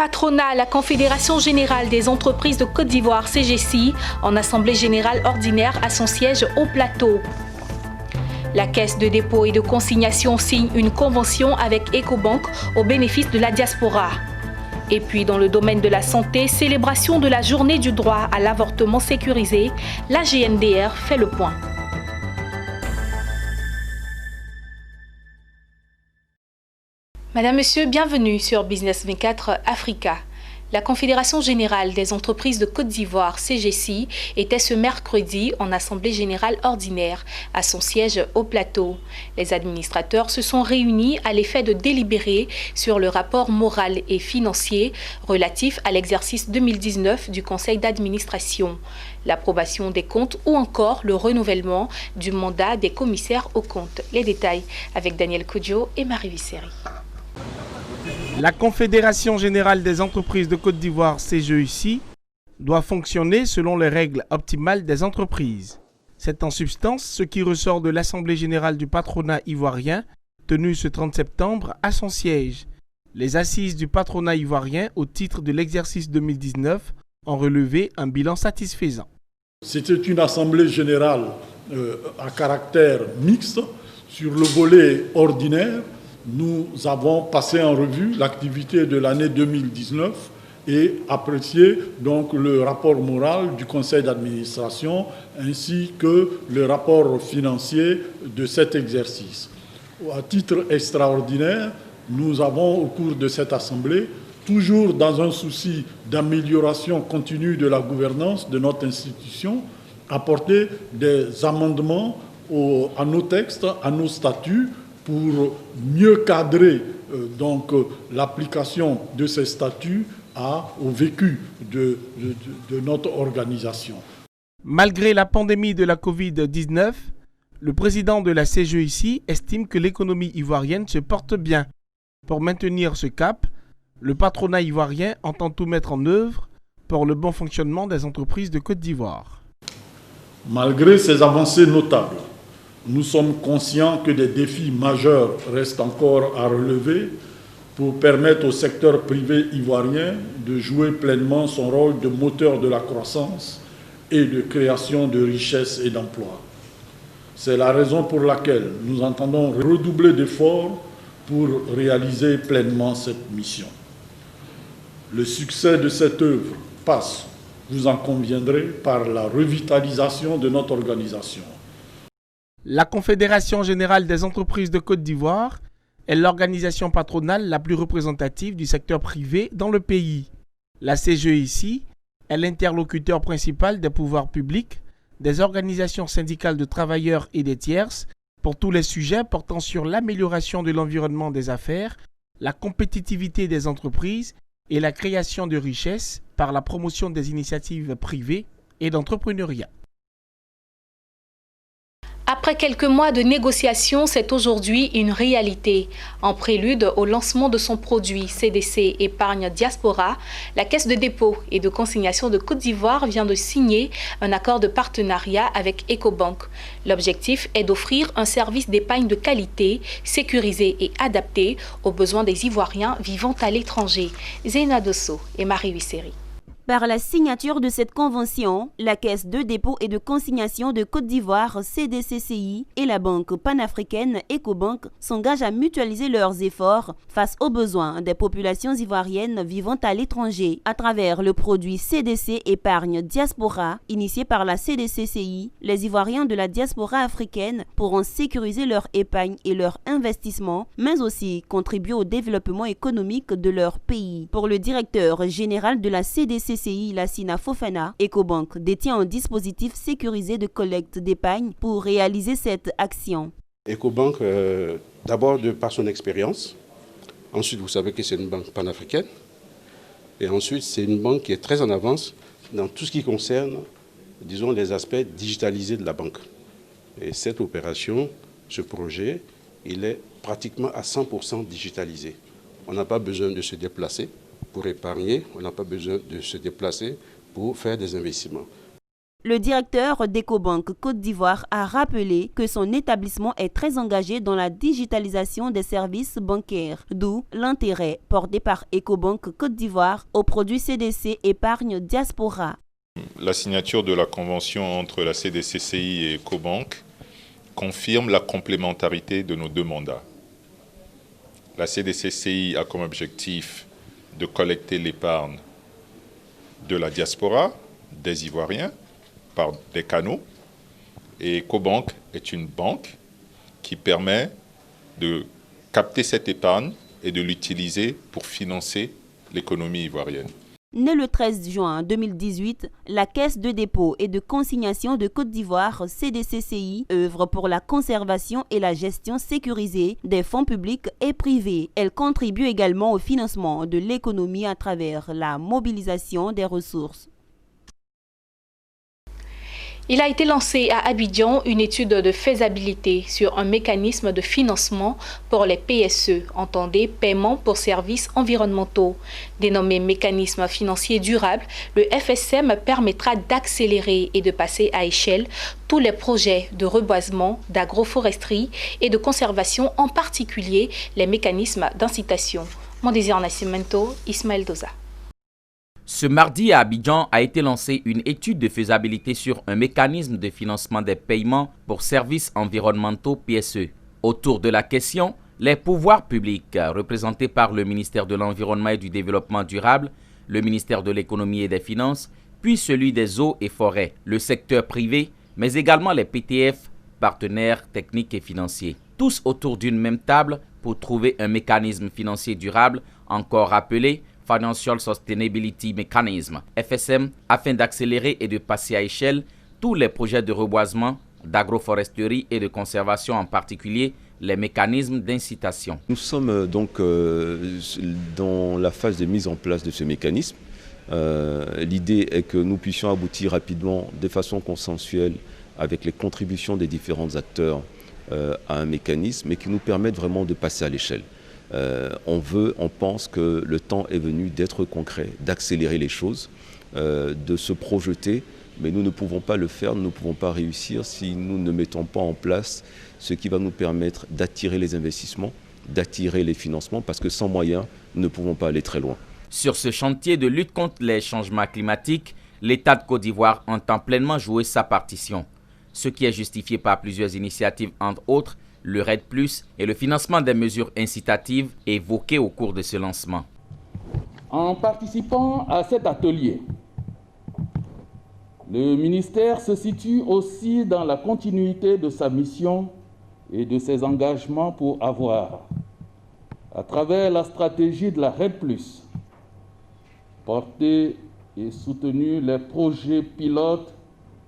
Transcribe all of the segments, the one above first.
Patronat, la Confédération Générale des Entreprises de Côte d'Ivoire, CGCI, en Assemblée Générale Ordinaire à son siège au Plateau. La Caisse de dépôt et de consignation signe une convention avec Ecobank au bénéfice de la diaspora. Et puis dans le domaine de la santé, célébration de la journée du droit à l'avortement sécurisé, la GNDR fait le point. Madame, Monsieur, bienvenue sur Business 24 Africa. La Confédération Générale des Entreprises de Côte d'Ivoire, CGCI, était ce mercredi en Assemblée Générale Ordinaire à son siège au Plateau. Les administrateurs se sont réunis à l'effet de délibérer sur le rapport moral et financier relatif à l'exercice 2019 du Conseil d'administration, l'approbation des comptes ou encore le renouvellement du mandat des commissaires aux comptes. Les détails avec Daniel Kodjo et Marie Visseri. La Confédération Générale des Entreprises de Côte d'Ivoire, CGCI, doit fonctionner selon les règles optimales des entreprises. C'est en substance ce qui ressort de l'Assemblée Générale du Patronat ivoirien, tenue ce 30 septembre à son siège. Les assises du patronat ivoirien au titre de l'exercice 2019 ont relevé un bilan satisfaisant. C'était une Assemblée Générale à caractère mixte sur le volet ordinaire. Nous avons passé en revue l'activité de l'année 2019 et apprécié donc le rapport moral du conseil d'administration ainsi que le rapport financier de cet exercice. À titre extraordinaire, nous avons au cours de cette assemblée, toujours dans un souci d'amélioration continue de la gouvernance de notre institution, apporté des amendements à nos textes, à nos statuts, pour mieux cadrer l'application de ces statuts au vécu de notre organisation. Malgré la pandémie de la Covid-19, le président de la CGCI estime que l'économie ivoirienne se porte bien. Pour maintenir ce cap, le patronat ivoirien entend tout mettre en œuvre pour le bon fonctionnement des entreprises de Côte d'Ivoire. Malgré ces avancées notables, nous sommes conscients que des défis majeurs restent encore à relever pour permettre au secteur privé ivoirien de jouer pleinement son rôle de moteur de la croissance et de création de richesses et d'emplois. C'est la raison pour laquelle nous entendons redoubler d'efforts pour réaliser pleinement cette mission. Le succès de cette œuvre passe, vous en conviendrez, par la revitalisation de notre organisation. La Confédération Générale des Entreprises de Côte d'Ivoire est l'organisation patronale la plus représentative du secteur privé dans le pays. La CGCI est l'interlocuteur principal des pouvoirs publics, des organisations syndicales de travailleurs et des tierces pour tous les sujets portant sur l'amélioration de l'environnement des affaires, la compétitivité des entreprises et la création de richesses par la promotion des initiatives privées et d'entrepreneuriat. Après quelques mois de négociations, c'est aujourd'hui une réalité. En prélude au lancement de son produit CDC Épargne Diaspora, la Caisse de dépôt et de consignation de Côte d'Ivoire vient de signer un accord de partenariat avec Ecobank. L'objectif est d'offrir un service d'épargne de qualité, sécurisé et adapté aux besoins des Ivoiriens vivant à l'étranger. Zéna Dosso et Marie Visseri. Par la signature de cette convention, la Caisse de dépôt et de consignation de Côte d'Ivoire, CDCCI, et la banque panafricaine Ecobank s'engagent à mutualiser leurs efforts face aux besoins des populations ivoiriennes vivant à l'étranger. À travers le produit CDC Épargne Diaspora, initié par la CDCCI, les Ivoiriens de la diaspora africaine pourront sécuriser leur épargne et leur investissement, mais aussi contribuer au développement économique de leur pays. Pour le directeur général de la CDCCI, Lassina Fofana, Ecobank détient un dispositif sécurisé de collecte d'épargne pour réaliser cette action. Ecobank, d'abord par son expérience, ensuite vous savez que c'est une banque panafricaine, et ensuite c'est une banque qui est très en avance dans tout ce qui concerne, disons, les aspects digitalisés de la banque. Et cette opération, ce projet, il est pratiquement à 100% digitalisé. On n'a pas besoin de se déplacer pour épargner, on n'a pas besoin de se déplacer pour faire des investissements. Le directeur d'Ecobank Côte d'Ivoire a rappelé que son établissement est très engagé dans la digitalisation des services bancaires, d'où l'intérêt porté par Ecobank Côte d'Ivoire au produit CDC Épargne Diaspora. La signature de la convention entre la CDCCI et Ecobank confirme la complémentarité de nos deux mandats. La CDCCI a comme objectif de collecter l'épargne de la diaspora, des Ivoiriens, par des canaux. Et Ecobank est une banque qui permet de capter cette épargne et de l'utiliser pour financer l'économie ivoirienne. Née le 13 juin 2018, la Caisse de dépôt et de consignation de Côte d'Ivoire, CDCCI, œuvre pour la conservation et la gestion sécurisée des fonds publics et privés. Elle contribue également au financement de l'économie à travers la mobilisation des ressources. Il a été lancé à Abidjan une étude de faisabilité sur un mécanisme de financement pour les PSE, entendez paiement pour services environnementaux. Dénommé mécanisme financier durable, le FSM permettra d'accélérer et de passer à échelle tous les projets de reboisement, d'agroforesterie et de conservation, en particulier les mécanismes d'incitation. Mon désir Nascimento, Ismaël Doza. Ce mardi à Abidjan a été lancée une étude de faisabilité sur un mécanisme de financement des paiements pour services environnementaux PSE. Autour de la question, les pouvoirs publics, représentés par le ministère de l'Environnement et du Développement durable, le ministère de l'Économie et des Finances, puis celui des Eaux et Forêts, le secteur privé, mais également les PTF, partenaires techniques et financiers. Tous autour d'une même table pour trouver un mécanisme financier durable, encore appelé Financial Sustainability Mechanism, FSM, afin d'accélérer et de passer à échelle tous les projets de reboisement, d'agroforesterie et de conservation, en particulier les mécanismes d'incitation. Nous sommes donc dans la phase de mise en place de ce mécanisme. L'idée est que nous puissions aboutir rapidement, de façon consensuelle, avec les contributions des différents acteurs à un mécanisme, et qui nous permette vraiment de passer à l'échelle. On pense que le temps est venu d'être concret, d'accélérer les choses, de se projeter, mais nous ne pouvons pas le faire, nous ne pouvons pas réussir si nous ne mettons pas en place ce qui va nous permettre d'attirer les investissements, d'attirer les financements, parce que sans moyens, nous ne pouvons pas aller très loin. Sur ce chantier de lutte contre les changements climatiques, l'État de Côte d'Ivoire entend pleinement jouer sa partition, ce qui est justifié par plusieurs initiatives, entre autres le RED+, et le financement des mesures incitatives évoquées au cours de ce lancement. En participant à cet atelier, le ministère se situe aussi dans la continuité de sa mission et de ses engagements pour avoir, à travers la stratégie de la RED+, porté et soutenu les projets pilotes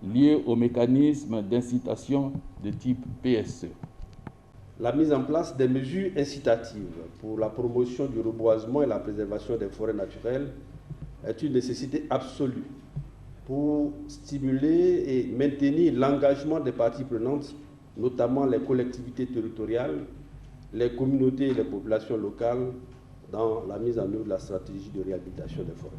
liés au mécanisme d'incitation de type PSE. La mise en place des mesures incitatives pour la promotion du reboisement et la préservation des forêts naturelles est une nécessité absolue pour stimuler et maintenir l'engagement des parties prenantes, notamment les collectivités territoriales, les communautés et les populations locales dans la mise en œuvre de la stratégie de réhabilitation des forêts.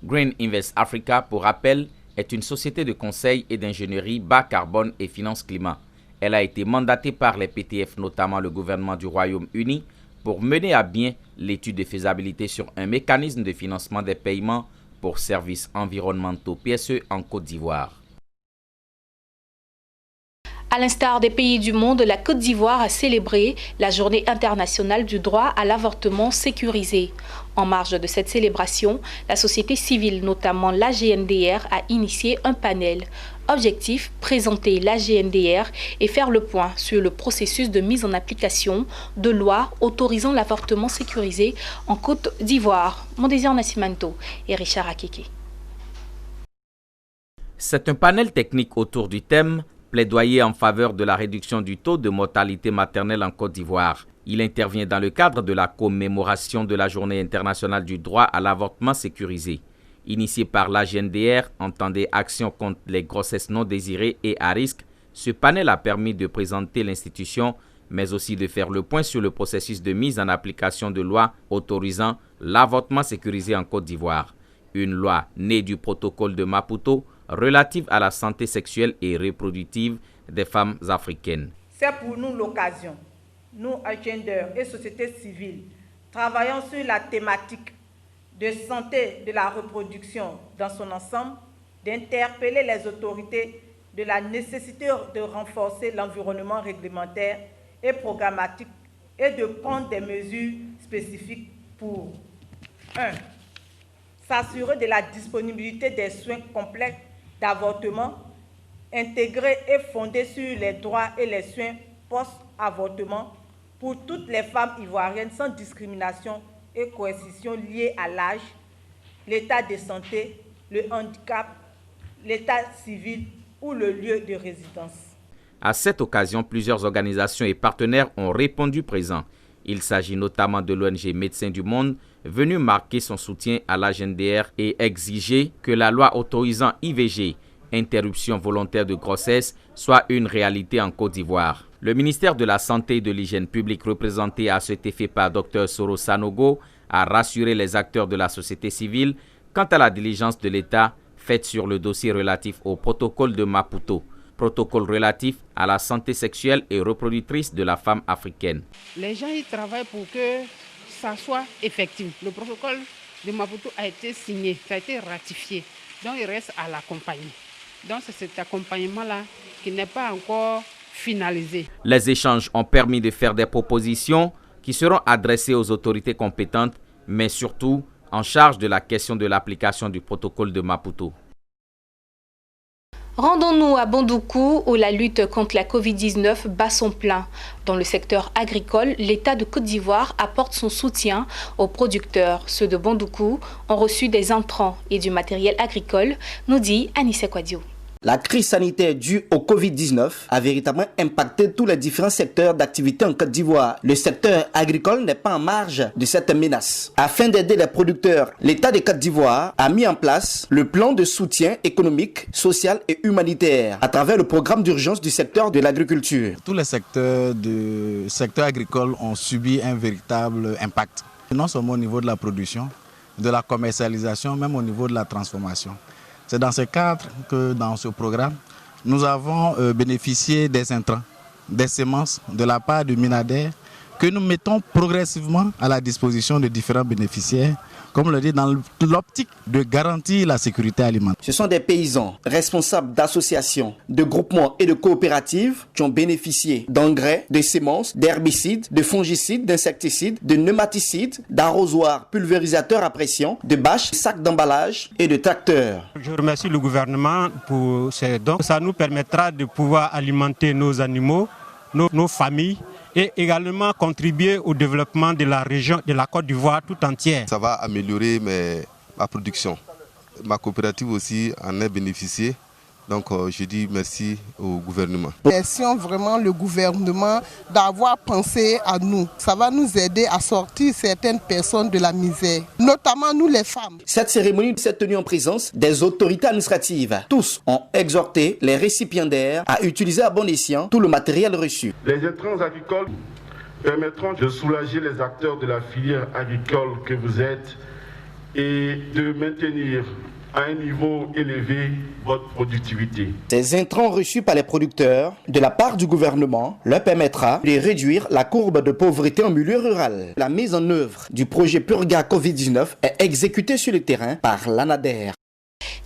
Green Invest Africa, pour rappel, est une société de conseil et d'ingénierie bas carbone et finance climat. Elle a été mandatée par les PTF, notamment le gouvernement du Royaume-Uni, pour mener à bien l'étude de faisabilité sur un mécanisme de financement des paiements pour services environnementaux PSE en Côte d'Ivoire. À l'instar des pays du monde, la Côte d'Ivoire a célébré la Journée internationale du droit à l'avortement sécurisé. En marge de cette célébration, la société civile, notamment l'AGNDR, a initié un panel. Objectif, présenter l'AGNDR et faire le point sur le processus de mise en application de lois autorisant l'avortement sécurisé en Côte d'Ivoire. Mon désir Nascimento et Richard Akeke. C'est un panel technique autour du thème plaidoyer en faveur de la réduction du taux de mortalité maternelle en Côte d'Ivoire. Il intervient dans le cadre de la commémoration de la Journée internationale du droit à l'avortement sécurisé. Initié par l'AGNDR, entendez Action contre les grossesses non désirées et à risque, ce panel a permis de présenter l'institution, mais aussi de faire le point sur le processus de mise en application de lois autorisant l'avortement sécurisé en Côte d'Ivoire. Une loi née du protocole de Maputo relative à la santé sexuelle et reproductive des femmes africaines. C'est pour nous l'occasion, nous, Agender et société civile, travaillons sur la thématique de santé de la reproduction dans son ensemble, d'interpeller les autorités de la nécessité de renforcer l'environnement réglementaire et programmatique et de prendre des mesures spécifiques pour 1. S'assurer de la disponibilité des soins complets d'avortement, intégrés et fondés sur les droits et les soins post-avortement pour toutes les femmes ivoiriennes sans discrimination et coercition liées à l'âge, l'état de santé, le handicap, l'état civil ou le lieu de résidence. À cette occasion, plusieurs organisations et partenaires ont répondu présents. Il s'agit notamment de l'ONG Médecins du Monde, venue marquer son soutien à l'AGNDR et exiger que la loi autorisant IVG, interruption volontaire de grossesse, soit une réalité en Côte d'Ivoire. Le ministère de la Santé et de l'Hygiène publique, représenté à cet effet par Dr Soro Sanogo, a rassuré les acteurs de la société civile quant à la diligence de l'État faite sur le dossier relatif au protocole de Maputo, protocole relatif à la santé sexuelle et reproductrice de la femme africaine. Les gens y travaillent pour que ça soit effectif. Le protocole de Maputo a été signé, ça a été ratifié, donc il reste à l'accompagner. Donc c'est cet accompagnement-là qui n'est pas encore finalisé. Les échanges ont permis de faire des propositions qui seront adressées aux autorités compétentes, mais surtout en charge de la question de l'application du protocole de Maputo. Rendons-nous à Bondoukou où la lutte contre la Covid-19 bat son plein. Dans le secteur agricole, l'État de Côte d'Ivoire apporte son soutien aux producteurs. Ceux de Bondoukou ont reçu des intrants et du matériel agricole, nous dit Anissé Kouadio. La crise sanitaire due au Covid-19 a véritablement impacté tous les différents secteurs d'activité en Côte d'Ivoire. Le secteur agricole n'est pas en marge de cette menace. Afin d'aider les producteurs, l'État de Côte d'Ivoire a mis en place le plan de soutien économique, social et humanitaire à travers le programme d'urgence du secteur de l'agriculture. Tous les secteurs agricoles ont subi un véritable impact, non seulement au niveau de la production, de la commercialisation, même au niveau de la transformation. C'est dans ce cadre que dans ce programme, nous avons bénéficié des intrants, des semences de la part du Minader que nous mettons progressivement à la disposition de différents bénéficiaires, comme le dit, dans l'optique de garantir la sécurité alimentaire. Ce sont des paysans responsables d'associations, de groupements et de coopératives qui ont bénéficié d'engrais, de semences, d'herbicides, de fongicides, d'insecticides, de pneumатicides, d'arrosoirs pulvérisateurs à pression, de bâches, de sacs d'emballage et de tracteurs. Je remercie le gouvernement pour ces dons. Ça nous permettra de pouvoir alimenter nos animaux, nos familles, et également contribuer au développement de la région de la Côte d'Ivoire tout entière. Ça va améliorer ma production. Ma coopérative aussi en a bénéficié. Donc je dis merci au gouvernement. Remercions vraiment le gouvernement d'avoir pensé à nous. Ça va nous aider à sortir certaines personnes de la misère, notamment nous les femmes. Cette cérémonie s'est tenue en présence des autorités administratives. Tous ont exhorté les récipiendaires à utiliser à bon escient tout le matériel reçu. Les intrants agricoles permettront de soulager les acteurs de la filière agricole que vous êtes et de maintenir à un niveau élevé votre productivité. Ces intrants reçus par les producteurs de la part du gouvernement leur permettra de réduire la courbe de pauvreté en milieu rural. La mise en œuvre du projet Purga Covid-19 est exécutée sur le terrain par l'ANADER.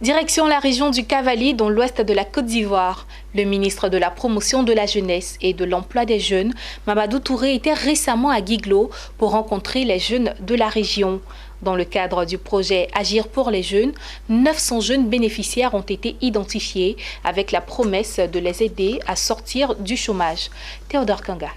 Direction la région du Cavali, dans l'ouest de la Côte d'Ivoire. Le ministre de la Promotion de la Jeunesse et de l'Emploi des Jeunes, Mamadou Touré, était récemment à Guiglo pour rencontrer les jeunes de la région. Dans le cadre du projet Agir pour les jeunes, 900 jeunes bénéficiaires ont été identifiés avec la promesse de les aider à sortir du chômage. Théodore Kanga.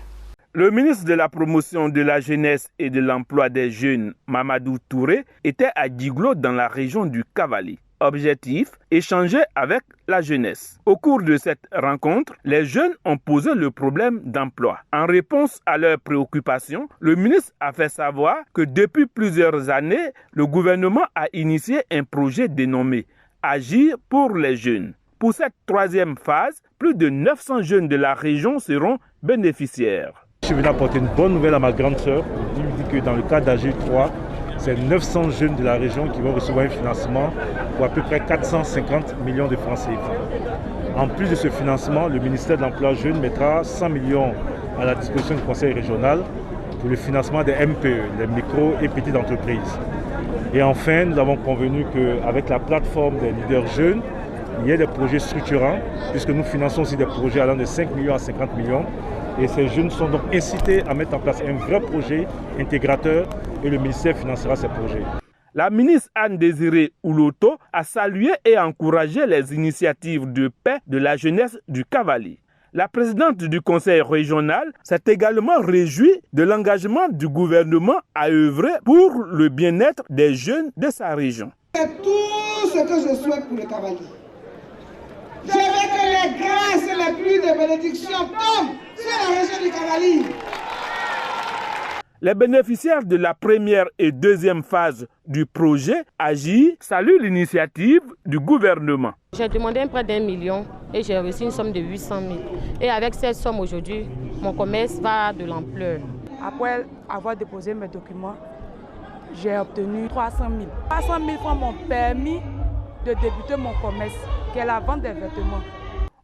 Le ministre de la Promotion de la Jeunesse et de l'Emploi des Jeunes, Mamadou Touré, était à Guiglo dans la région du Cavali. Objectif, échanger avec la jeunesse. Au cours de cette rencontre, les jeunes ont posé le problème d'emploi. En réponse à leurs préoccupations, le ministre a fait savoir que depuis plusieurs années, le gouvernement a initié un projet dénommé Agir pour les jeunes. Pour cette troisième phase, plus de 900 jeunes de la région seront bénéficiaires. Je suis venu apporter une bonne nouvelle à ma grande sœur. Je lui dis que dans le cadre d'Agir 3, c'est 900 jeunes de la région qui vont recevoir un financement pour à peu près 450 millions de francs CFA. En plus de ce financement, le ministère de l'Emploi jeune mettra 100 millions à la disposition du conseil régional pour le financement des MPE, les micro et petites entreprises. Et enfin, nous avons convenu qu'avec la plateforme des leaders jeunes, il y ait des projets structurants, puisque nous finançons aussi des projets allant de 5 millions à 50 millions. Et ces jeunes sont donc incités à mettre en place un vrai projet intégrateur et le ministère financera ces projets. La ministre Anne-Désirée Ouloto a salué et encouragé les initiatives de paix de la jeunesse du Cavalier. La présidente du conseil régional s'est également réjouie de l'engagement du gouvernement à œuvrer pour le bien-être des jeunes de sa région. C'est tout ce que je souhaite pour le Cavalier. Je veux que les grâces et les pluies de bénédiction tombent sur la région du Cavalier. Les bénéficiaires de la première et deuxième phase du projet AGI saluent l'initiative du gouvernement. J'ai demandé un prêt d'1 million et j'ai reçu une somme de 800 000. Et avec cette somme aujourd'hui, mon commerce va de l'ampleur. Après avoir déposé mes documents, j'ai obtenu 300 000. 300 000 francs m'ont permis de débuter mon commerce, qui est la vente des vêtements.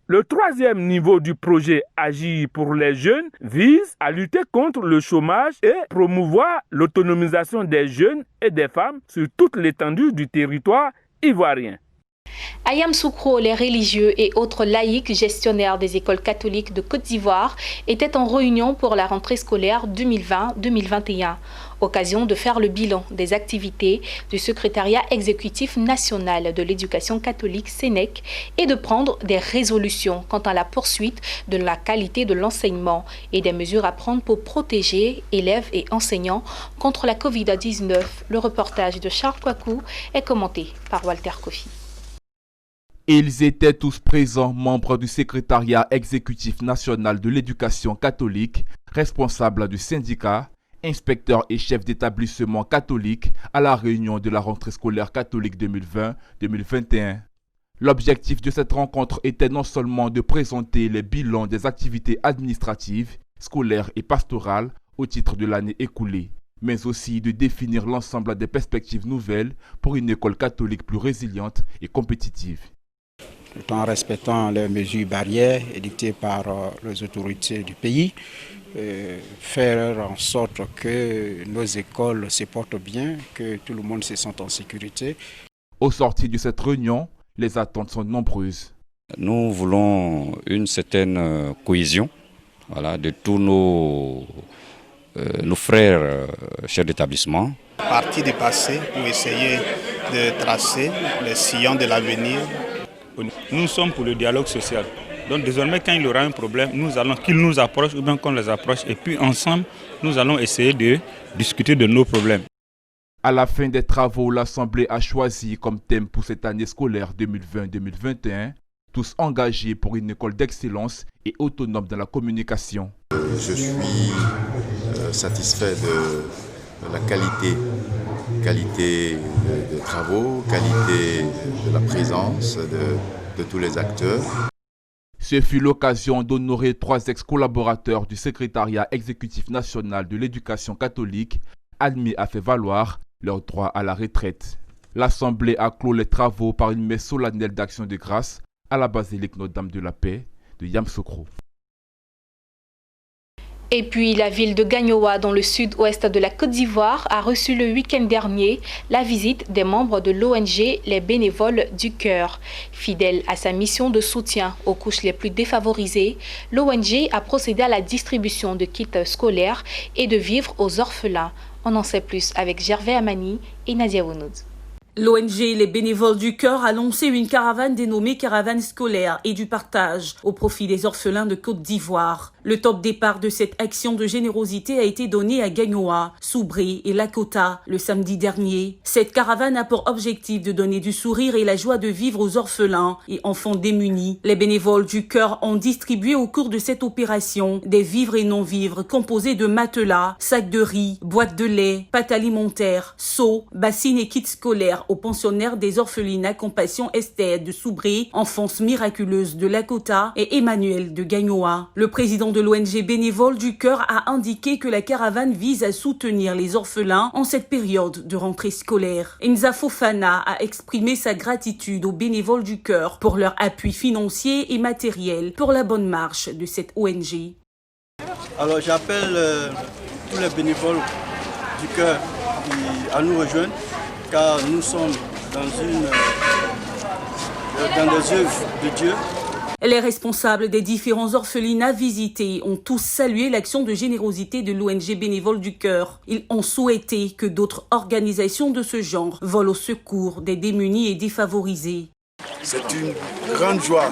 Le troisième niveau du projet Agir pour les jeunes vise à lutter contre le chômage et promouvoir l'autonomisation des jeunes et des femmes sur toute l'étendue du territoire ivoirien. À Yamoussoukro, les religieux et autres laïcs gestionnaires des écoles catholiques de Côte d'Ivoire étaient en réunion pour la rentrée scolaire 2020-2021. Occasion de faire le bilan des activités du secrétariat exécutif national de l'éducation catholique SENEC et de prendre des résolutions quant à la poursuite de la qualité de l'enseignement et des mesures à prendre pour protéger élèves et enseignants contre la Covid-19. Le reportage de Charles Kouakou est commenté par Walter Kofi. Ils étaient tous présents, membres du secrétariat exécutif national de l'éducation catholique, responsables du syndicat, inspecteurs et chefs d'établissement catholique à la réunion de la rentrée scolaire catholique 2020-2021. L'objectif de cette rencontre était non seulement de présenter les bilans des activités administratives, scolaires et pastorales au titre de l'année écoulée, mais aussi de définir l'ensemble des perspectives nouvelles pour une école catholique plus résiliente et compétitive. Tout en respectant les mesures barrières édictées par les autorités du pays, faire en sorte que nos écoles se portent bien, que tout le monde se sente en sécurité. Au sortir de cette réunion, les attentes sont nombreuses. Nous voulons une certaine cohésion, de tous nos frères chefs d'établissement. Partie du passé pour essayer de tracer les sillons de l'avenir. Nous sommes pour le dialogue social. Donc désormais, quand il y aura un problème, nous allons qu'ils nous approchent ou bien qu'on les approche. Et puis ensemble, nous allons essayer de discuter de nos problèmes. À la fin des travaux, l'Assemblée a choisi comme thème pour cette année scolaire 2020-2021, tous engagés pour une école d'excellence et autonome dans la communication. Je suis satisfait de la qualité de travaux, qualité de la présence de tous les acteurs. Ce fut l'occasion d'honorer 3 ex-collaborateurs du secrétariat exécutif national de l'éducation catholique, admis à faire valoir leur droit à la retraite. L'Assemblée a clos les travaux par une messe solennelle d'action de grâce à la basilique Notre-Dame de la Paix de Yamoussoukro. Et puis, la ville de Gagnoa, dans le sud-ouest de la Côte d'Ivoire, a reçu le week-end dernier la visite des membres de l'ONG Les Bénévoles du Cœur. Fidèle à sa mission de soutien aux couches les plus défavorisées, l'ONG a procédé à la distribution de kits scolaires et de vivres aux orphelins. On en sait plus avec Gervais Amani et Nadia Wounoud. L'ONG Les Bénévoles du Cœur a lancé une caravane dénommée Caravane scolaire et du partage au profit des orphelins de Côte d'Ivoire. Le top départ de cette action de générosité a été donné à Gagnoa, Soubré et Lakota le samedi dernier. Cette caravane a pour objectif de donner du sourire et la joie de vivre aux orphelins et enfants démunis. Les Bénévoles du Cœur ont distribué au cours de cette opération des vivres et non-vivres composés de matelas, sacs de riz, boîtes de lait, pâtes alimentaires, seaux, bassines et kits scolaires offert aux pensionnaires des orphelinats Compassion Esther de Soubré, Enfance Miraculeuse de Lakota et Emmanuel de Gagnoa. Le président de l'ONG Bénévoles du Cœur a indiqué que la caravane vise à soutenir les orphelins en cette période de rentrée scolaire. Enza Fofana a exprimé sa gratitude aux Bénévoles du Cœur pour leur appui financier et matériel pour la bonne marche de cette ONG. Alors j'appelle tous les bénévoles du Cœur à nous rejoindre car nous sommes dans des œuvres de Dieu. Les responsables des différents orphelinats visités ont tous salué l'action de générosité de l'ONG Bénévoles du Cœur. Ils ont souhaité que d'autres organisations de ce genre volent au secours des démunis et défavorisés. C'est une grande joie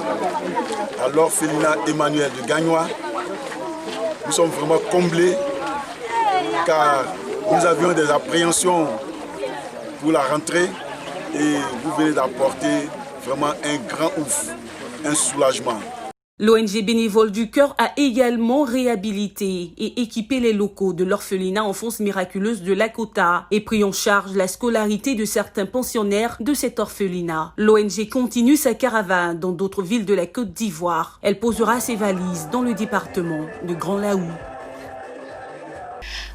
à l'orphelinat Emmanuel de Gagnoa. Nous sommes vraiment comblés car nous avions des appréhensions pour la rentrée et vous venez d'apporter vraiment un grand ouf. Un soulagement. L'ONG Bénévoles du Cœur a également réhabilité et équipé les locaux de l'orphelinat Enfance Miraculeuse de Lakota et pris en charge la scolarité de certains pensionnaires de cet orphelinat. L'ONG continue sa caravane dans d'autres villes de la Côte d'Ivoire. Elle posera ses valises dans le département de Grand Laou.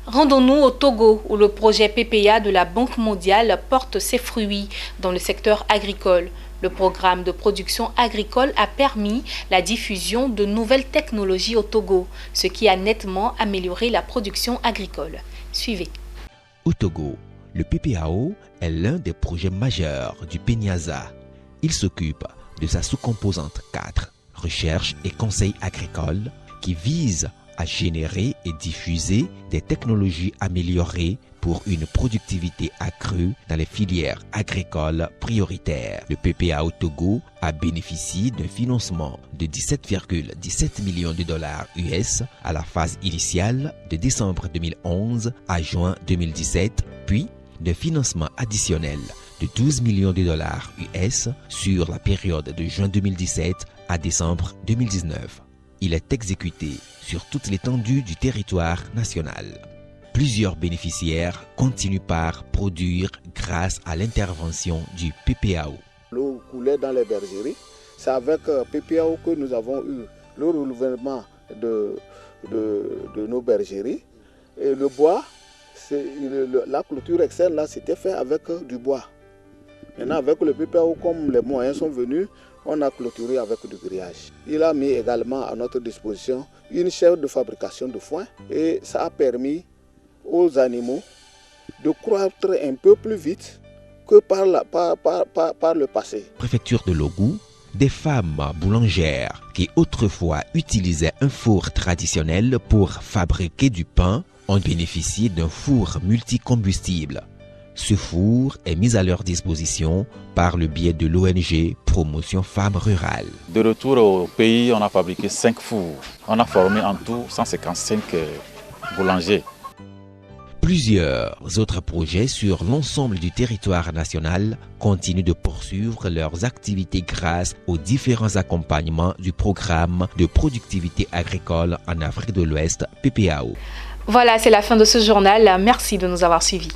Rendons-nous au Togo où le projet PPA de la Banque mondiale porte ses fruits dans le secteur agricole. Le programme de production agricole a permis la diffusion de nouvelles technologies au Togo, ce qui a nettement amélioré la production agricole. Suivez. Au Togo, le PPAO est l'un des projets majeurs du PENIASA. Il s'occupe de sa sous-composante 4, recherche et conseil agricole, qui vise à générer et diffuser des technologies améliorées pour une productivité accrue dans les filières agricoles prioritaires. Le PPA au Togo a bénéficié d'un financement de 17,17 millions de dollars US à la phase initiale de décembre 2011 à juin 2017, puis d'un financement additionnel de 12 millions de dollars US sur la période de juin 2017 à décembre 2019. Il est exécuté sur toute l'étendue du territoire national. Plusieurs bénéficiaires continuent par produire grâce à l'intervention du PPAO. L'eau coulait dans les bergeries. C'est avec PPAO que nous avons eu le renouvellement de nos bergeries. Et le bois, la clôture externe, là, c'était fait avec du bois. Maintenant, avec le PPAO, comme les moyens sont venus, on a clôturé avec du grillage. Il a mis également à notre disposition une chaire de fabrication de foin et ça a permis aux animaux de croître un peu plus vite que par le passé. Préfecture de Logou, des femmes boulangères qui autrefois utilisaient un four traditionnel pour fabriquer du pain ont bénéficié d'un four multicombustible. Ce four est mis à leur disposition par le biais de l'ONG Promotion Femmes Rurales. De retour au pays, on a fabriqué 5 fours. On a formé en tout 155 boulangers. Plusieurs autres projets sur l'ensemble du territoire national continuent de poursuivre leurs activités grâce aux différents accompagnements du programme de productivité agricole en Afrique de l'Ouest, PPAO. Voilà, c'est la fin de ce journal. Merci de nous avoir suivis.